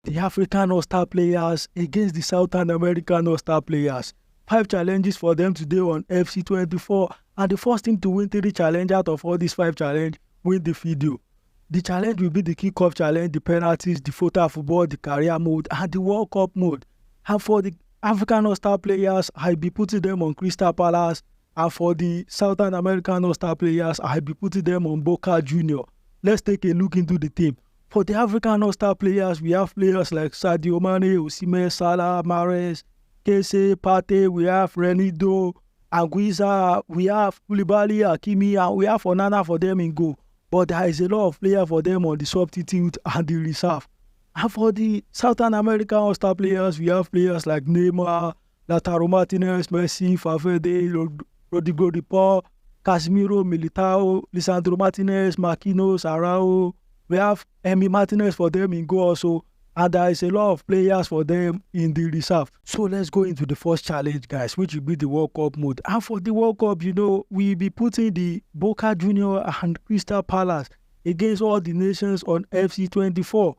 the African All-Star players against the Southern American All-Star players. 5 challenges for them today on FC24, and the first team to win 3 challenge out of all these 5 challenge win the video. The challenge will be the kickoff challenge, the penalties, the photo football, the career mode, and the World Cup mode. And for the African All-Star players, I'll be putting them on Crystal Palace, and for the Southern American All-Star players, I'll be putting them on Boca Junior. Let's take a look into the team. For the African All-Star players, we have players like Sadio Mane, Osimhen, Salah, Mahrez, Kese, Partey, we have Renido, Anguissa, we have Koulibaly, Hakimi, and we have Onana for them in goal. But there is a lot of players for them on the substitute and the reserve. And for the Southern American All-Star players, we have players like Neymar, Lautaro Martinez, Messi, Valverde, Rodrigo de Paul, Casemiro, Militao, Lisandro Martinez, Marquinhos, Araujo. We have Emi Martinez for them in goal also. And there is a lot of players for them in the reserve. So let's go into the first challenge, guys, which will be the World Cup mode. And for the World Cup, we'll be putting the Boca Junior and Crystal Palace against all the nations on FC24.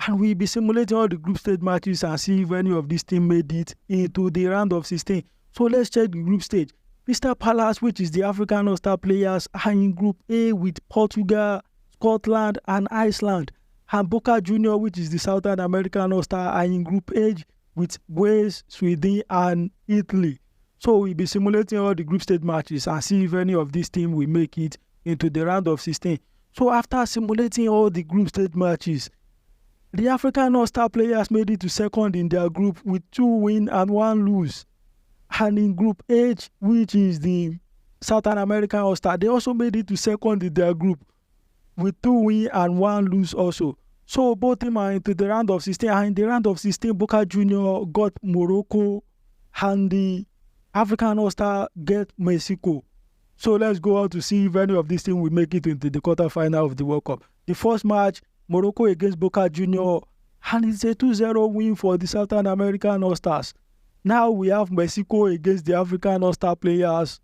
And we'll be simulating all the group stage matches and see if any of these teams made it into the round of 16. So let's check the group stage. Crystal Palace, which is the African All-Star players, are in Group A with Portugal, Scotland, and Iceland. And Boca Junior, which is the Southern American All-Star, are in Group H with Wales, Sweden, and Italy. So we'll be simulating all the group stage matches and see if any of these teams will make it into the round of 16. So after simulating all the group stage matches, the African All-Star players made it to second in their group with 2 wins and 1 lose. And in Group H, which is the Southern American All-Star, they also made it to second in their group with 2 wins and 1 lose also. So both teams are into the round of 16. And in the round of 16, Boca Junior got Morocco and the African All-Star get Mexico. So let's go on to see if any of these teams will make it into the quarterfinal of the World Cup. The first match, Morocco against Boca Junior, and it's a 2-0 win for the Southern American All-Stars. Now we have Mexico against the African All-Star players,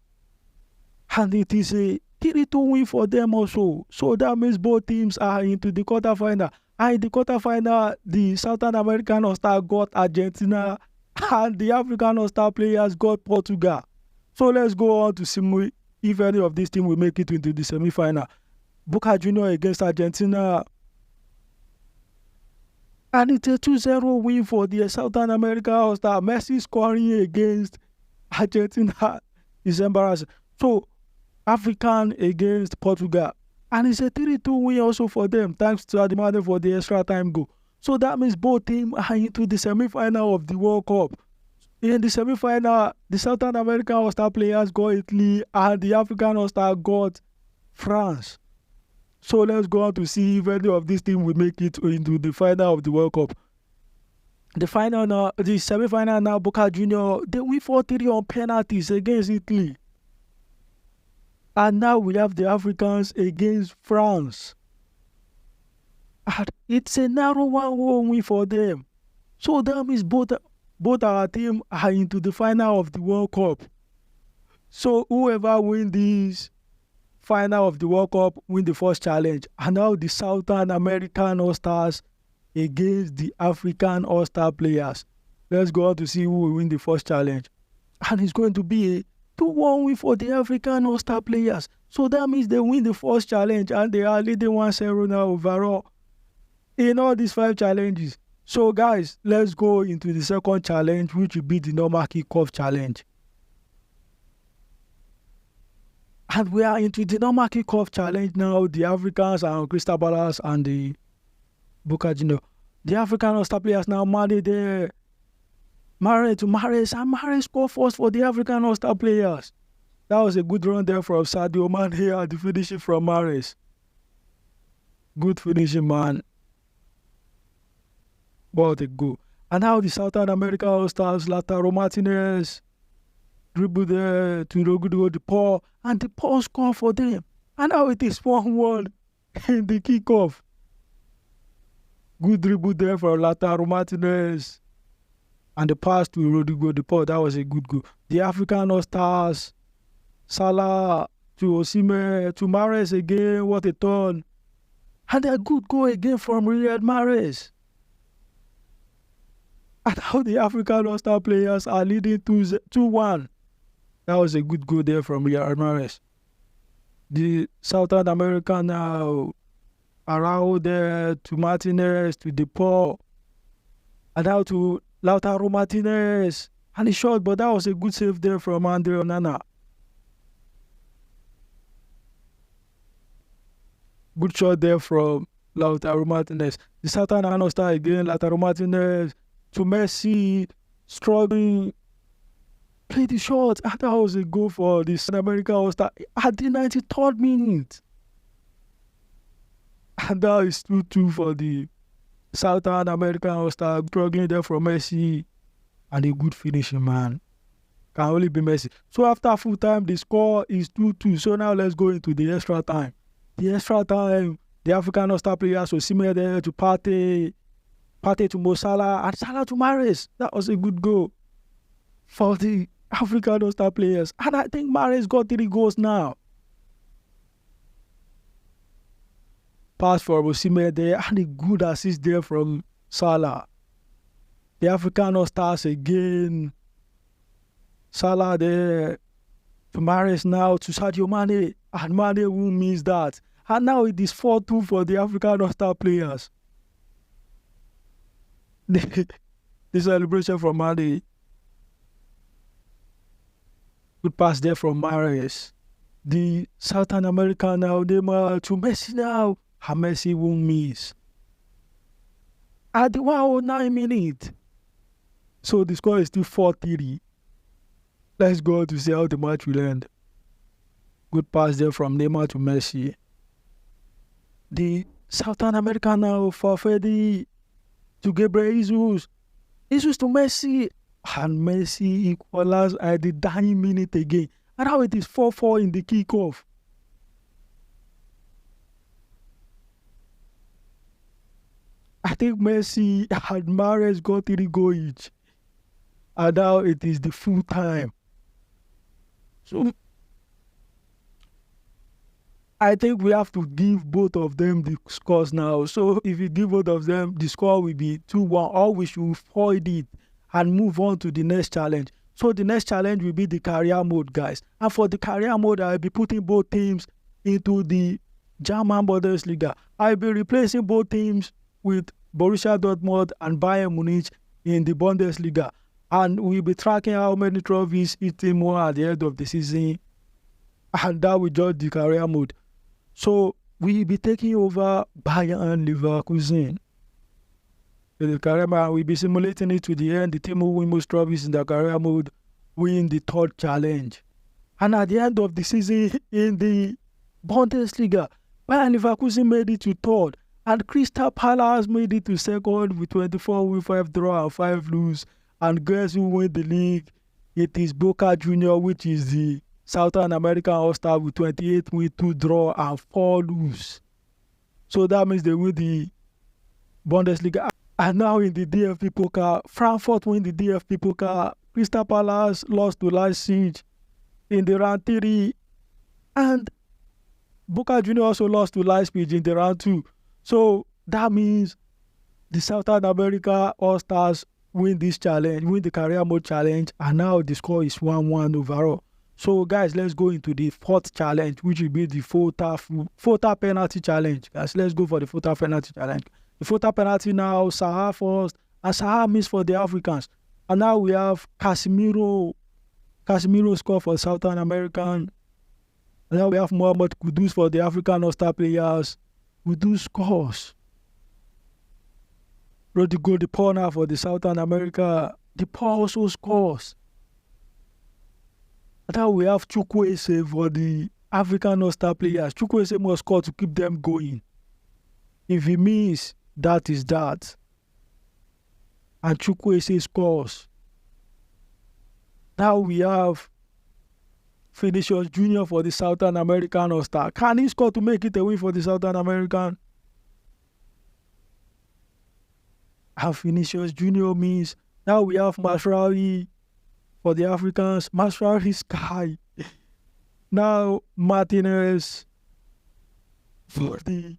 and it is a 3-2 win for them also. So that means both teams are into the quarterfinal. And in the quarterfinal, the Southern American All-Star got Argentina, and the African All-Star players got Portugal. So let's go on to see if any of these teams will make it into the semi-final. Boca Junior against Argentina, and it's a 2-0 win for the Southern American All-Star. Messi scoring against Argentina is embarrassing. So African against Portugal, and it's a 3-2 win also for them, thanks to Ademade for the extra time goal. So that means both teams are into the semi-final of the World Cup. In the semi-final, the Southern American All-Star players got Italy, and the African All-Star got France. So let's go on to see if any of these teams will make it into the final of the World Cup. The final now, the semi-final now, Boca Junior, they win 4-3 on penalties against Italy. And now we have the Africans against France. And it's a narrow 1-1 win for them. So that means both our teams are into the final of the World Cup. So whoever wins this final of the World Cup win the first challenge. And now the Southern American All-Stars against the African All-Star players. Let's go on to see who will win the first challenge. And it's going to be a 2-1 win for the African All-Star players. So that means they win the first challenge, and they are leading 1-0 now overall in all these 5 challenges. So guys, let's go into the second challenge, which will be the normal kickoff challenge. And we are into the normal kickoff challenge now. The Africans are on Crystal Palace and the Boca Junior. The African All-Star players now married there. Married to Mahrez, and Mahrez scored first for the African All-Star players. That was a good run there from Sadio Mane here at the finishing from Mahrez. Good finishing, man. What a goal. And now the Southern American All-Stars, Lautaro Martinez, dribble there to Rodrigo de Paul, and the Paul score for them. And now it is 1-1 in the kickoff. Good dribble there for Lautaro Martinez. And the pass to Rodrigo de Paul, that was a good goal. The African All-Stars, Salah to Osimhen, to Mahrez again, what a turn. And a good goal again from Riyad Mahrez. And how the African All-Star players are leading 2-1. That was a good goal there from Riyad Mahrez. The Southern American now around there to Martinez, to DePaul, and now to Lautaro Martinez. And he shot, but that was a good save there from Andre Onana. Good shot there from Lautaro Martinez. The Southern All-Star again, Lautaro Martinez to Messi, struggling, played the shot, and that was a goal for the South American All-Star at the 93rd minute. And now it's 2-2 for the Southern American All-Star, struggling there for Messi, and a good finishing, man. Can only be Messi. So after full time, the score is 2-2. So now let's go into the extra time. The extra time, the African All-Star players were similar there to Partey to Mo Salah, and Salah to Mahrez. That was a good goal for the African All-Star players. And I think Mahrez got 3 goals now. Pass for Osimhen there, and a good assist there from Salah. The African All-Stars again. Salah there to Mahrez now to Sadio Mane, and Mane won't miss that. And now it is 4-2 for the African All-Star players. The celebration from Mane. Good pass there from Mahrez. The Southern American now, Neymar to Messi now. And Messi won't miss. At the 109 minute. So the score is still 4-3. Let's go to see how the match will end. Good pass there from Neymar to Messi. The Southern American now for Fede to Gabriel Jesus. Jesus to Messi. And Messi equalized at the dying minute again. And now it is 4-4 in the kickoff. I think Messi and Mahrez got 3 goals each. And now it is the full time. So I think we have to give both of them the scores now. So if you give both of them, the score will be 2-1, or we should void it and move on to the next challenge. So the next challenge will be the career mode, guys. And for the career mode, I'll be putting both teams into the German Bundesliga. I'll be replacing both teams with Borussia Dortmund and Bayern Munich in the Bundesliga. And we'll be tracking how many trophies each team won at the end of the season. And that will judge the career mode. So we'll be taking over Bayern Leverkusen. In the career mode, we'll be simulating it to the end. The team who win most trophies in the career mode win the 3rd challenge. And at the end of the season in the Bundesliga, Bayern Leverkusen made it to 3rd. And Crystal Palace made it to 2nd with 24 wins, 5 draw and 5 lose. And guess who won the league? It is Boca Juniors, which is the Southern American All-Star with 28 wins, 2 draw and 4 lose. So that means they win the Bundesliga. And now in the DFB Pokal, Frankfurt win the DFB Pokal. Crystal Palace lost to Leipzig in the round 3. And Boca Juniors also lost to Leipzig in the round 2. So that means the Southern America All-Stars win this challenge, win the career mode challenge, and now the score is 1-1 overall. So guys, let's go into the 4th challenge, which will be the Fota penalty challenge. Guys, let's go for the Fota penalty challenge. The Fota penalty now, Saha first, and Saha missed for the Africans. And now we have Casemiro score for Southern American. And now we have Mohamed Kudus for the African All-Star players. Kudus scores. Rodrigo De Paul now for the Southern America. De Paul also scores. And now we have Chukwueze for the African All-Star players. Chukwueze must score to keep them going. If he misses, that is that. And Chukwueze scores. Now we have Vinicius Jr. for the Southern American All-Star. Can he score to make it a win for the Southern American? And Vinicius Jr. means now we have Masraoui for the Africans. Masraoui Sky. Now Martinez for the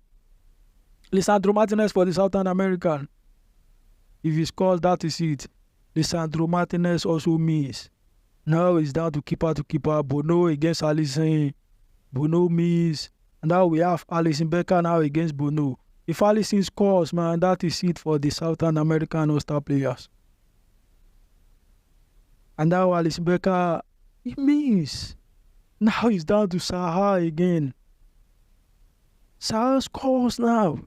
Lisandro Martinez for the Southern American. If he scores, that is it. Lisandro Martinez also miss. Now it's down to keeper. Bono against Alisson. Bono miss. And now we have Alisson Becker now against Bono. If Alisson scores, man, that is it for the Southern American All-Star players. And now Alisson Becker, he miss. Now it's down to Saha again. Saha scores now.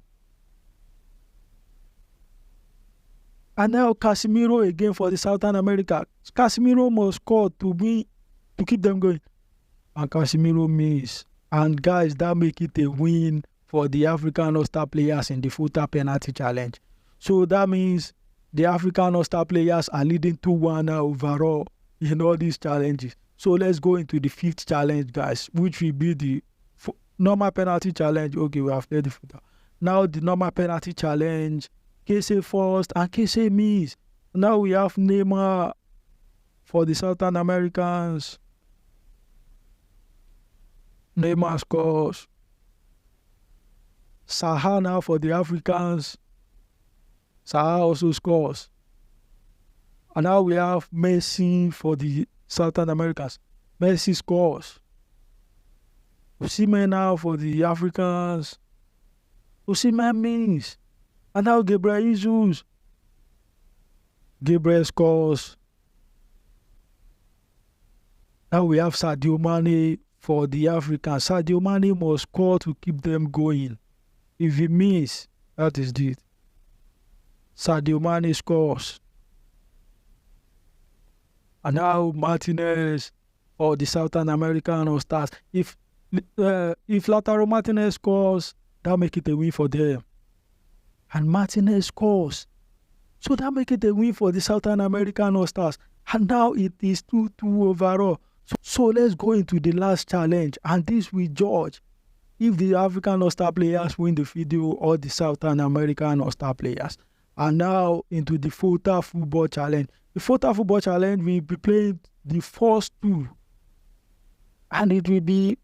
And now Casemiro again for the Southern America. Casemiro must score to keep them going. And Casemiro miss. And guys, that make it a win for the African All-Star players in the full-time penalty challenge. So that means the African All-Star players are leading 2-1 overall in all these challenges. So let's go into the 5th challenge, guys, which will be the normal penalty challenge. Okay, we have played the footer. Now the normal penalty challenge. Kese first and Kese miss. Now we have Neymar for the Southern Americans. Neymar scores. Saha now for the Africans. Saha also scores. And now we have Messi for the Southern Americans. Messi scores. Osimhen now for the Africans. Osimhen miss. And now Gabriel Jesus. Gabriel scores. Now we have Sadio Mane for the Africans. Sadio Mane must score to keep them going. If he miss, that is it. Sadio Mane scores. And now Martinez for the Southern American All-Stars. If Lautaro Martinez scores, that make it a win for them. And Martinez scores. So that make it a win for the Southern American All-Stars. And now it is 2-2 overall. So let's go into the last challenge. And this we judge if the African All-Star players win the video or the Southern American All-Star players. And now into the FOTA football challenge. The FOTA football challenge will be playing the first 2. And it will be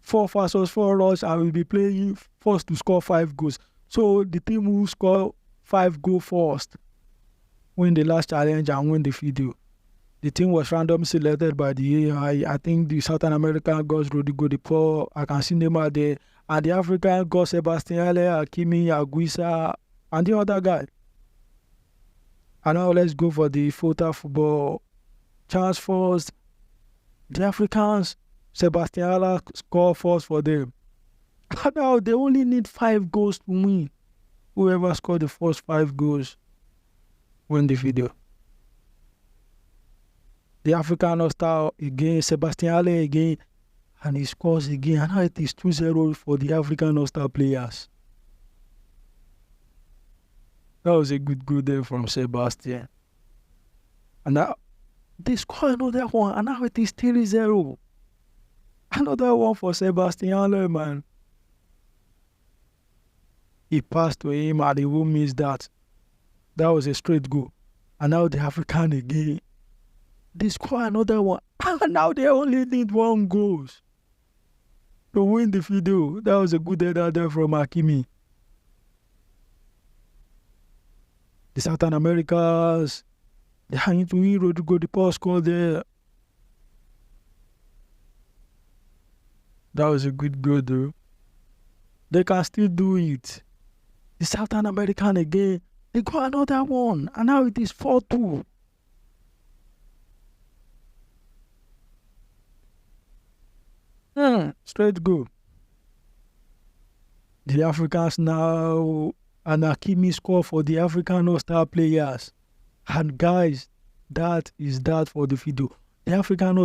4 versus 4 runs. And we'll be playing first to score 5 goals. So the team who score 5 goals first win the last challenge and win the video. The team was randomly selected by the AI. I think the Southern American got Rodrigo de Paul. I can see Neymar there. And the African got Sebastian Haller, Hakimi, Aguisa, and the other guy. And now let's go for the FOTA football chance first. The Africans, Sebastian Haller score first for them. And now they only need 5 goals to win. Whoever scored the first 5 goals win the video. The African All-Star again, Sebastian Haller again, and he scores again. And now it is 2-0 for the African All-Star players. That was a good goal there from Sebastian. And now they score another one, and now it is 3-0. Another one for Sebastian Haller, man. He passed to him and he won't miss that. That was a straight goal. And now the African again. They score another one. And now they only need 1 goal to win the video. That was a good header there from Hakimi. The Southern Americas, they are into win. Rodrigo de Paul scored there. That was a good goal though. They can still do it. The Southern American again, they got another one. And now it is 4-2. Straight goal. The Africans now, and Hakimi score for the African All-Star players. And guys, that is that for the video. The African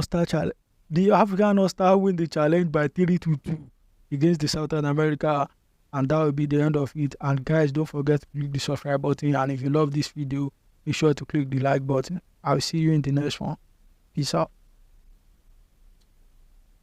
All-Star win the challenge by 3-2 against the Southern America. And that will be the end of it. And guys, don't forget to click the subscribe button. And if you love this video, be sure to click the like button. I'll see you in the next one. Peace out.